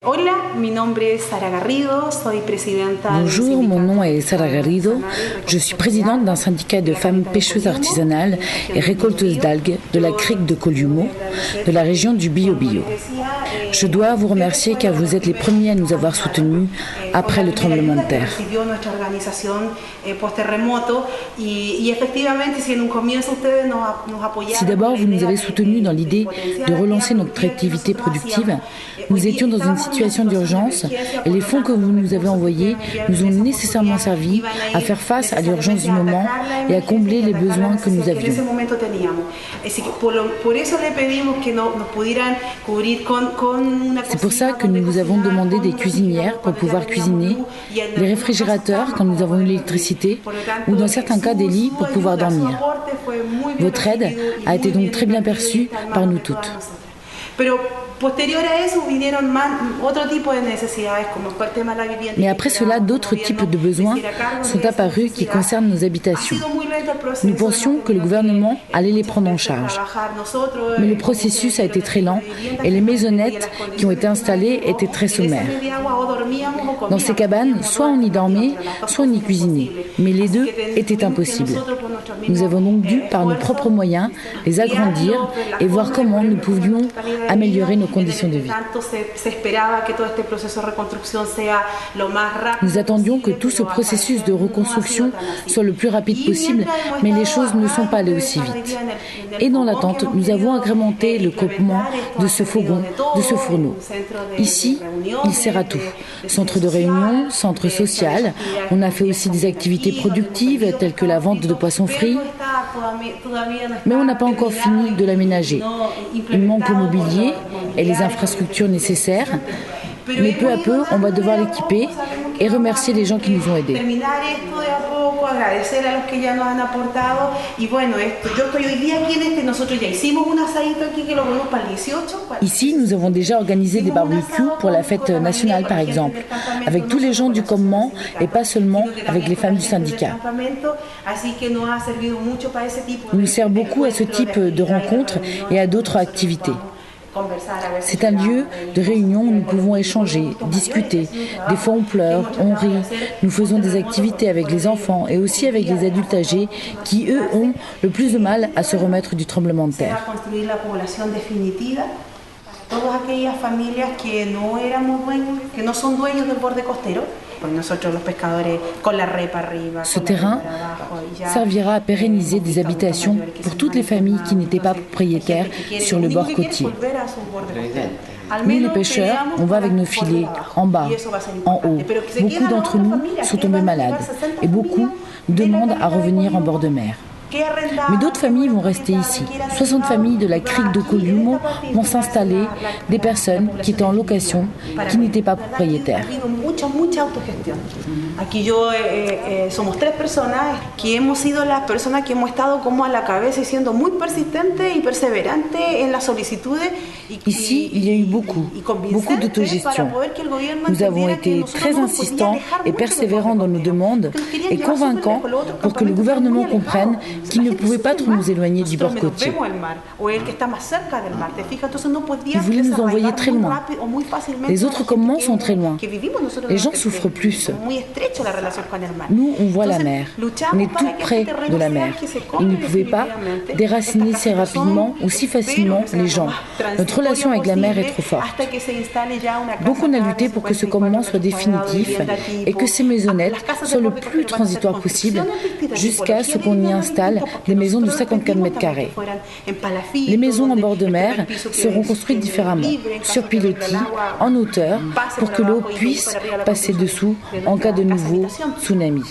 Bonjour, mon nom est Sara Garrido. Je suis présidente d'un syndicat de femmes pêcheuses artisanales et récolteuses d'algues de la crique de Columo, de la région du Biobío. Je dois vous remercier car vous êtes les premiers à nous avoir soutenus après le tremblement de terre. Si d'abord vous nous avez soutenus dans l'idée de relancer notre activité productive, nous étions dans une situation d'urgence et les fonds que vous nous avez envoyés nous ont nécessairement servi à faire face à l'urgence du moment et à combler les besoins que nous avions. C'est pour ça que nous vous avons demandé des cuisinières pour pouvoir cuisiner, des réfrigérateurs quand nous avons eu l'électricité ou dans certains cas des lits pour pouvoir dormir. Votre aide a été donc très bien perçue par nous toutes. Mais après cela, d'autres types de besoins sont apparus qui concernent nos habitations. Nous pensions que le gouvernement allait les prendre en charge. Mais le processus a été très lent et les maisonnettes qui ont été installées étaient très sommaires. Dans ces cabanes, soit on y dormait, soit on y cuisinait. Mais les deux étaient impossibles. Nous avons donc dû, par nos propres moyens, les agrandir et voir comment nous pouvions améliorer nos conditions de vie. Nous attendions que tout ce processus de reconstruction soit le plus rapide possible, mais les choses ne sont pas allées aussi vite. Et dans l'attente, nous avons agrémenté le campement de ce fourgon, de ce fourneau. Ici, il sert à tout. Centre de réunion, centre social. On a fait aussi des activités productives telles que la vente de poissons frits. Mais on n'a pas encore fini de l'aménager. Il manque le mobilier et les infrastructures nécessaires. Mais peu à peu, on va devoir l'équiper et remercier les gens qui nous ont aidés. Ici, nous avons déjà organisé des barbecues pour la fête nationale, par exemple, avec tous les gens du campement et pas seulement avec les femmes du syndicat. Il nous sert beaucoup à ce type de rencontres et à d'autres activités. C'est un lieu de réunion où nous pouvons échanger, discuter. Des fois on pleure, on rit. Nous faisons des activités avec les enfants et aussi avec les adultes âgés qui, eux, ont le plus de mal à se remettre du tremblement de terre. Ce terrain servira à pérenniser des habitations pour toutes les familles qui n'étaient pas propriétaires sur le bord côtier. Nous, les pêcheurs, on va avec nos filets en bas, en haut. Beaucoup d'entre nous sont tombés malades et beaucoup demandent à revenir en bord de mer. Mais d'autres familles vont rester ici. 60 familles de la crique de Columo vont s'installer, des personnes qui étaient en location, qui n'étaient pas propriétaires. Aquí somos 3 personas que hemos sido las personas que hemos estado como a la cabeza y siendo muy persistentes y perseverantes en las solicitudes. Ici, il y a eu beaucoup d'autogestion. Nous avons été très insistants et persévérants dans nos demandes et convaincants pour que le gouvernement comprenne qu'il ne pouvait pas trop nous éloigner du bord côtier. Il voulait nous envoyer très loin. Les autres campements sont très loin. Les gens souffrent plus. Nous, on voit la mer. On est tout près de la mer. Ils ne pouvaient pas déraciner si rapidement ou si facilement les gens. Notre relation avec la mer est trop forte. Donc on a lutté pour que ce campement soit définitif et que ces maisonnettes soient le plus transitoires possible jusqu'à ce qu'on y installe des maisons de 54 mètres carrés. Les maisons en bord de mer seront construites différemment, sur pilotis, en hauteur, pour que l'eau puisse passer dessous en cas de nouveau tsunami.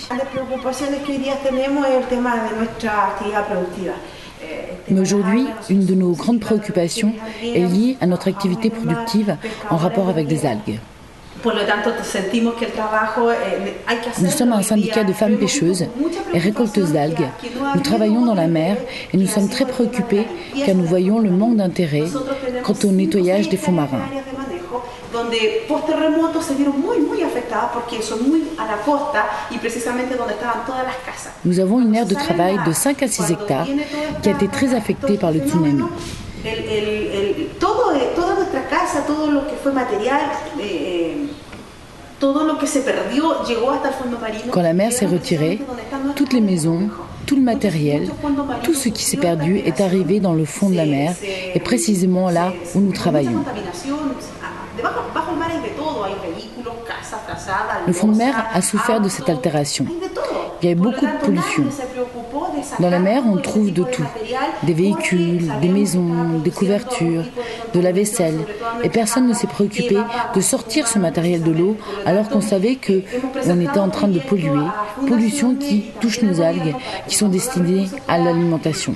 Mais aujourd'hui, une de nos grandes préoccupations est liée à notre activité productive en rapport avec des algues. Nous sommes un syndicat de femmes pêcheuses et récolteuses d'algues. Nous travaillons dans la mer et nous sommes très préoccupés car nous voyons le manque d'intérêt quant au nettoyage des fonds marins. Nous avons une aire de travail de 5 à 6 hectares qui a été très affectée par le tsunami. Quand la mer s'est retirée, toutes les maisons, tout le matériel, tout ce qui s'est perdu est arrivé dans le fond de la mer et précisément là où nous travaillons. Le fond de mer a souffert de cette altération. Il y a eu beaucoup de pollution. Dans la mer, on trouve de tout. Des véhicules, des maisons, des couvertures, de la vaisselle. Et personne ne s'est préoccupé de sortir ce matériel de l'eau alors qu'on savait qu'on était en train de polluer. Pollution qui touche nos algues, qui sont destinées à l'alimentation.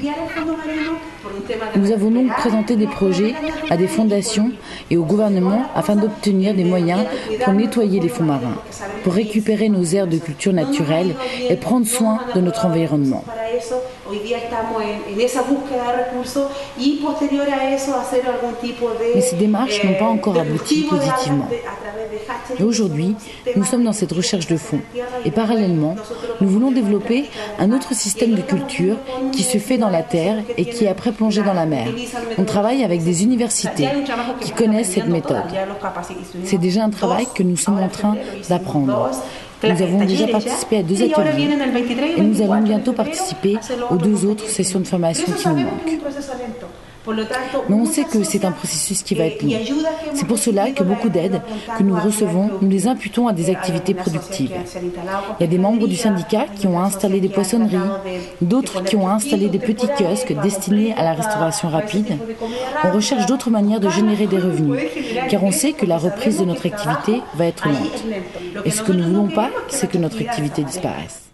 Nous avons donc présenté des projets à des fondations et au gouvernement afin d'obtenir des moyens pour nettoyer les fonds marins, pour récupérer nos aires de culture naturelle et prendre soin de notre environnement. Mais ces démarches n'ont pas encore abouti positivement. Et aujourd'hui, nous sommes dans cette recherche de fonds. Et parallèlement, nous voulons développer un autre système de culture qui se fait dans la terre et qui est après plongé dans la mer. On travaille avec des universités qui connaissent cette méthode. C'est déjà un travail que nous sommes en train d'apprendre. Nous avons déjà participé à 2 ateliers et nous allons bientôt participer aux 2 autres sessions de formation qui nous manquent. Mais on sait que c'est un processus qui va être long. C'est pour cela que beaucoup d'aides que nous recevons, nous les imputons à des activités productives. Il y a des membres du syndicat qui ont installé des poissonneries, d'autres qui ont installé des petits kiosques destinés à la restauration rapide. On recherche d'autres manières de générer des revenus, car on sait que la reprise de notre activité va être lente. Et ce que nous ne voulons pas, c'est que notre activité disparaisse.